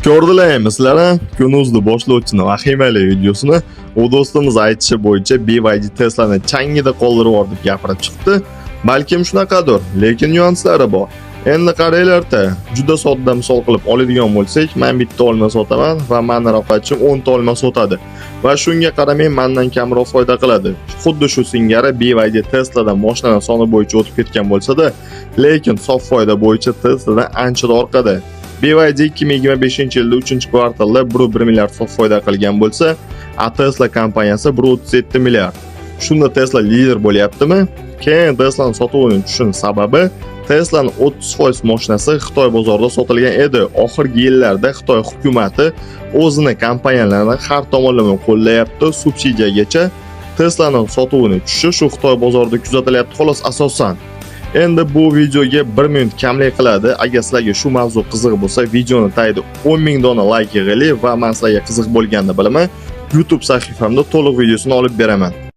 Ko'rdilarmi sizlar? Kunuzli boshlovchini vahimali videosini u do'stimiz aytishi bo'yicha BYD Tesla'ni changida qoldirib yuborib gapirib chiqdi. Balkim shunaqadir, lekin nyuanslari bor. Endi qaranglar-da, juda sodda misol qilib oladigan bo'lsak, men bitta olma sotaman va meni raqobatchim 10 ta olma sotadi va shunga qaramay mendan kamroq foyda qiladi. Xuddi shu singari BYD Tesla'dan mashina soni bo'yicha o'tib ketgan bo'lsa-da, lekin sof foyda bo'yicha Tesla'dan ancha orqada. BYD 2025-yilda 3-kvartalda 1 milliard sof foyda qilgan bo'lsa, Tesla kompaniyasi 1.37 milliard. Shunda Tesla lider bo'lyaptimi? Keyin Tesla'ning sotuvining tushish sababi Tesla'ning 30% mashinasi Xitoy bozorida sotilgan edi. Oxirgi yillarda Xitoy hukumatı o'zini kompaniyalarini har tomonlama qo'llayapti, subsidiyagacha Tesla'ning sotuvining tushishi shu Xitoy bozorida kuzatilyapti xolos asosan. Endi bu videoga 1 minut kamlik qiladi. Agar sizlarga shu mavzu qiziq bo'lsa, videoni tagida 10,000 dona like yig'ili va men sizlarga qiziq bo'lganini bilaman, YouTube sahifamda to'liq videosini olib beraman.